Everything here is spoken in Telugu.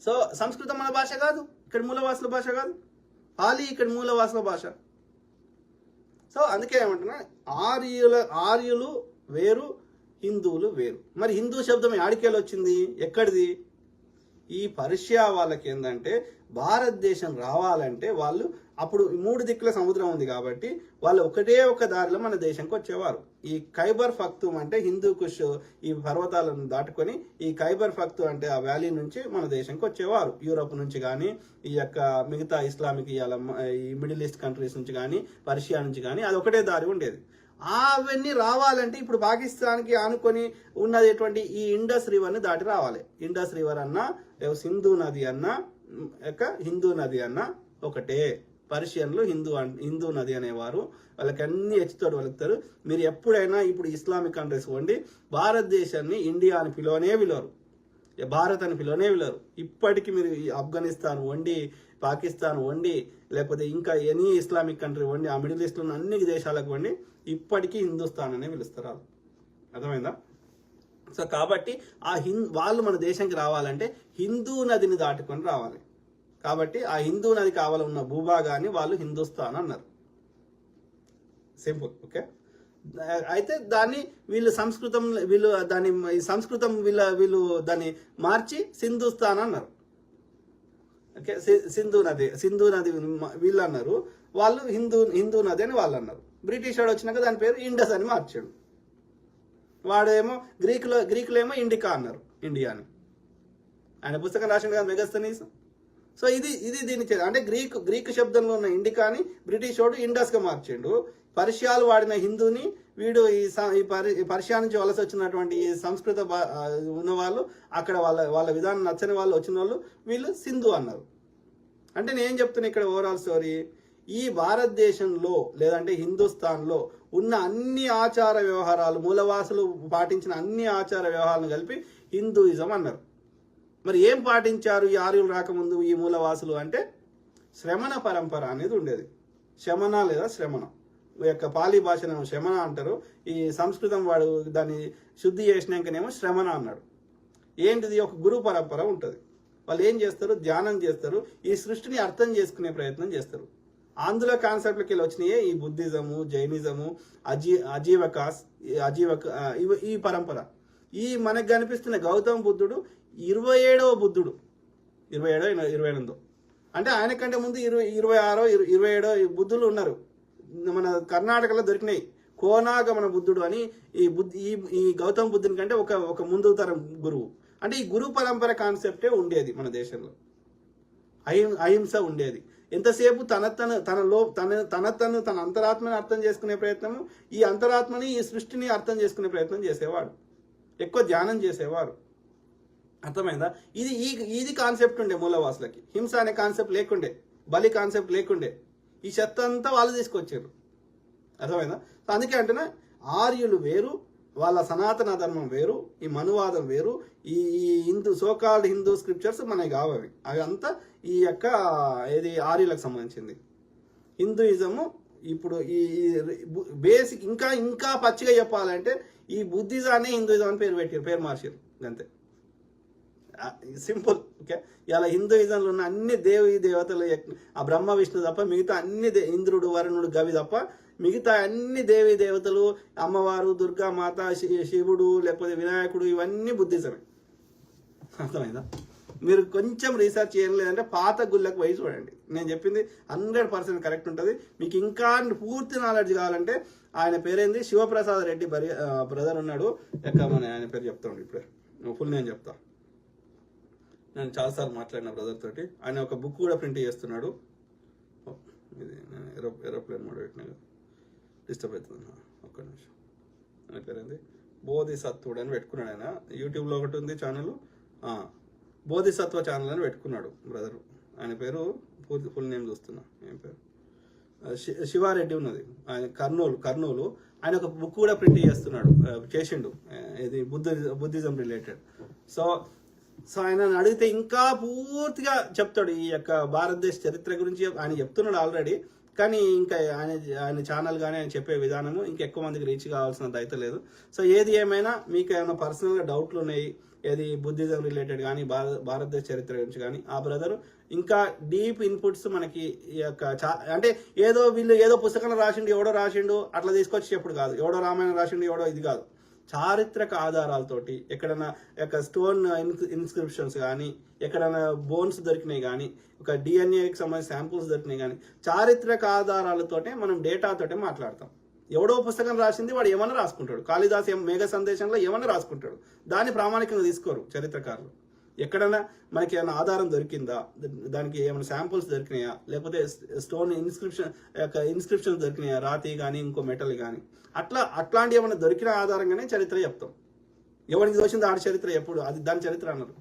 సో సంస్కృతం మన భాష కాదు, ఇక్కడ మూలవాసుల భాష కాదు, పాలి ఇక్కడ మూలవాసుల భాష. సో అందుకే ఏమంటున్నా, ఆర్యులు వేరు, హిందువులు వేరు. మరి హిందూ శబ్దం ఆడికేలు వచ్చింది, ఎక్కడిది? ఈ పర్షియా వాళ్ళకి ఏంటంటే భారతదేశం రావాలంటే వాళ్ళు అప్పుడు 3 దిక్కుల సముద్రం ఉంది కాబట్టి వాళ్ళు ఒకటే ఒక దారిలో మన దేశంకి వచ్చేవారు. ఈ ఖైబర్ పఖ్తూమ్ అంటే హిందూ కుష్ ఈ పర్వతాలను దాటుకొని ఈ ఖైబర్ పఖ్తూమ్ అంటే ఆ వ్యాలీ నుంచి మన దేశంకి వచ్చేవారు. యూరోప్ నుంచి కానీ, ఈ యొక్క మిగతా ఇస్లామిక్ ఈ మిడిల్ ఈస్ట్ కంట్రీస్ నుంచి కానీ, పర్షియా నుంచి కానీ అది ఒకటే దారి ఉండేది. అవన్నీ రావాలంటే ఇప్పుడు పాకిస్తాన్కి ఆనుకొని ఉన్నటువంటి ఈ ఇండస్ రివర్ని దాటి రావాలి. ఇండస్ రివర్ అన్నా, సింధు నది అన్నా, హిందూ నది అన్నా ఒకటే. పర్షియన్లు హిందూ నది అనేవారు. వాళ్ళకి అన్ని ఎచ్చుతోడు వలుగుతారు. మీరు ఎప్పుడైనా ఇప్పుడు ఇస్లామిక్ కంట్రీస్ వండి భారతదేశాన్ని ఇండియా అని పిలవరు, భారత్ అని పిలవరు. ఇప్పటికీ మీరు ఆఫ్ఘనిస్తాన్ వండి, పాకిస్తాన్ వండి, లేకపోతే ఇంకా ఎనీ ఇస్లామిక్ కంట్రీ వండి, ఆ మిడిల్ ఈస్ట్లో ఉన్న అన్ని దేశాలకు వండి ఇప్పటికీ హిందుస్థాన్ అనే పిలుస్తారు. అర్థమైందా? సో కాబట్టి వాళ్ళు మన దేశానికి రావాలంటే హిందూ నదిని దాటుకొని రావాలి. కాబట్టి ఆ హిందూ నది కావాలి ఉన్న భూభాగాన్ని వాళ్ళు హిందుస్థాన్ అన్నారు. సింపుల్. ఓకే. అయితే దాన్ని వీళ్ళు దాన్ని మార్చి సింధుస్థాన్ అన్నారు. ఓకే. సింధు నది వీళ్ళు అన్నారు, వాళ్ళు హిందూ నది అని వాళ్ళు అన్నారు. బ్రిటిష్ వాడు వచ్చినాక దాని పేరు ఇండస్ అని మార్చాడు. వాడేమో గ్రీకులో ఏమో ఇండికా అన్నారు, ఇండియా అని. ఆయన పుస్తకం రాసిండు కదా మెగస్తనీస్. సో ఇది దీని అంటే గ్రీకు శబ్దంలో ఉన్న ఇండికాని బ్రిటిష్ వాడు ఇండస్గా మార్చిండు. పర్షియాలు వాడిన హిందూని వీడు ఈ పర్షియా నుంచి వలస వచ్చినటువంటి ఈ సంస్కృత ఉన్నవాళ్ళు, అక్కడ వాళ్ళ విధానం నచ్చని వాళ్ళు వచ్చిన వాళ్ళు వీళ్ళు సింధు అన్నారు. అంటే నేను చెప్తున్నా ఇక్కడ ఓవరాల్ స్టోరీ, ఈ భారతదేశంలో లేదంటే హిందుస్థాన్లో ఉన్న అన్ని ఆచార వ్యవహారాలు, మూలవాసులు పాటించిన అన్ని ఆచార వ్యవహారాలను కలిపి హిందూయిజం అన్నారు. మరి ఏం పాటించారు ఈ ఆర్యులు రాకముందు ఈ మూలవాసులు అంటే శ్రమణ పరంపర అనేది ఉండేది. శమన లేదా శ్రమణ, ఈ యొక్క పాలీ భాషను శమన అంటారు. ఈ సంస్కృతం వాడు దాన్ని శుద్ధి చేసినాకనేమో శ్రమణ అన్నాడు. ఏంటిది? ఒక గురు పరంపర ఉంటుంది. వాళ్ళు ఏం చేస్తారు? ధ్యానం చేస్తారు. ఈ సృష్టిని అర్థం చేసుకునే ప్రయత్నం చేస్తారు. అందులో కాన్సెప్ట్లకి వెళ్ళి వచ్చినాయే ఈ బుద్ధిజము, జైనిజము, ఈ పరంపర. ఈ మనకు కనిపిస్తున్న గౌతమ బుద్ధుడు 27వ బుద్ధుడు, 28 అంటే ఆయన కంటే ముందు 26, 27 బుద్ధులు ఉన్నారు. మన కర్ణాటకలో దొరికినాయి. కోనాగమన బుద్ధుడు అని ఈ గౌతమ బుద్ధుని కంటే ఒక ముందు తరం గురువు. అంటే ఈ గురు పరంపర కాన్సెప్టే ఉండేది మన దేశంలో. అహింస ఉండేది. ఎంతసేపు తన అంతరాత్మని అర్థం చేసుకునే ప్రయత్నము, ఈ అంతరాత్మని ఈ సృష్టిని అర్థం చేసుకునే ప్రయత్నం చేసేవాడు. ఎక్కువ ధ్యానం చేసేవారు. అర్థమైందా? ఇది కాన్సెప్ట్ ఉండే మూలవాసులకి. హింస అనే కాన్సెప్ట్ లేకుండే, బలి కాన్సెప్ట్ లేకుండే. ఈ చెత్త అంతా వాళ్ళు తీసుకొచ్చారు. అర్థమైందా? సో అందుకే అంటున్నా, ఆర్యులు వేరు, వాళ్ళ సనాతన ధర్మం వేరు, ఈ మనువాదం వేరు, ఈ సోకాల్డ్ హిందూ స్క్రిప్చర్స్ మనకి కావవి. అవి అంతా ఈ యొక్క ఆర్యులకు సంబంధించింది. హిందూయిజము ఇప్పుడు ఈ బేసిక్ ఇంకా పచ్చిగా చెప్పాలంటే ఈ బుద్ధిజాన్ని హిందూయిజం అని పేరు మార్చారు అంతే. సింపుల్. ఓకే. ఇలా హిందూయిజంలో ఉన్న అన్ని దేవతలు, ఆ బ్రహ్మ విష్ణు తప్ప మిగతా అన్ని ఇంద్రుడు, వరుణుడు, గవి తప్ప మిగతా అన్ని దేవతలు, అమ్మవారు, దుర్గామాత, శివుడు, లేకపోతే వినాయకుడు, ఇవన్నీ బుద్ధిజమే. అర్థమైందా? మీరు కొంచెం రీసెర్చ్ చేయడం లేదంటే పాత గుళ్ళకు పోయి చూడండి. నేను చెప్పింది 100% కరెక్ట్ ఉంటుంది. మీకు ఇంకా పూర్తి నాలెడ్జ్ కావాలంటే ఆయన పేరేంది, శివప్రసాద్ రెడ్డి బ్రదర్ ఉన్నాడు. ఆయన పేరు చెప్తాను ఇప్పుడే, ఫుల్ నేను చెప్తా. నేను చాలాసార్లు మాట్లాడిన బ్రదర్ తోటి. ఆయన ఒక బుక్ కూడా ప్రింట్ చేస్తున్నాడు. ఇది ఏరోప్లేన్ మోడ్ పెట్టినా కదా, డిస్టర్బ్ అవుతుంది. ఒక్క నిమిషం. ఆయన పేరేంది, బోధిసత్వుడు అని పెట్టుకున్నాడు. ఆయన యూట్యూబ్లో ఒకటి ఉంది ఛానల్, బోధిసత్వ ఛానల్ అని పెట్టుకున్నాడు బ్రదరు. ఆయన పేరు ఫుల్ నేమ్ చూస్తున్నా, ఏం పేరు, శివారెడ్డి ఉన్నది. ఆయన కర్నూలు. ఆయన ఒక బుక్ కూడా ప్రింట్ చేసిండు, ఇది బుద్ధిజం రిలేటెడ్. సో ఆయన అడిగితే ఇంకా పూర్తిగా చెప్తాడు. ఈ యొక్క భారతదేశ చరిత్ర గురించి ఆయన చెప్తున్నాడు ఆల్రెడీ. కానీ ఇంకా ఆయన ఛానల్ కానీ ఆయన చెప్పే విధానము ఇంకెక్కువ మందికి రీచ్ కావాల్సినంత అయితే లేదు. సో ఏది ఏమైనా మీకు ఏమైనా పర్సనల్గా డౌట్లు ఉన్నాయి, ఏది బుద్ధిజం రిలేటెడ్ కానీ భారతదేశ చరిత్ర గురించి కానీ ఆ బ్రదర్ ఇంకా డీప్ ఇన్పుట్స్ మనకి ఈ యొక్క అంటే ఏదో వీళ్ళు ఏదో పుస్తకంలో రాసిండు ఎవడో రాసిండు అట్లా తీసుకొచ్చి చెప్పుడు కాదు, ఎవడో రామాయణం రాసిండు ఎవడో ఇది కాదు. చారిత్రక ఆధారాలతోటి ఎక్కడైనా యొక్క స్టోన్ ఇన్స్క్రిప్షన్స్ కానీ ఎక్కడైనా బోన్స్ దొరికినాయి కానీ ఒక డిఎన్ఏకి సంబంధించిన శాంపుల్స్ దొరికినాయి కానీ చారిత్రక ఆధారాలతోటే మనం డేటాతోటే మాట్లాడతాం. ఎవడో పుస్తకం రాసింది వాడు ఏమన్నా రాసుకుంటాడు, కాళిదాస్ మేఘ సందేశంలో ఏమన్నా రాసుకుంటాడు, దాన్ని ప్రామాణికంగా తీసుకోరు చరిత్రకారులు. ఎక్కడైనా మనకి ఏమైనా ఆధారం దొరికిందా, దానికి ఏమైనా శాంపుల్స్ దొరికినాయా, లేకపోతే స్టోన్ ఇన్స్క్రిప్షన్ దొరికినాయా, రాతి కానీ ఇంకో మెటల్ కానీ అట్లాంటి ఏమైనా దొరికిన ఆధారంగానే చరిత్ర చెప్తాం. ఎవరికి దోచింది ఆడి చరిత్ర ఎప్పుడు అది దాని చరిత్ర అన్నారు.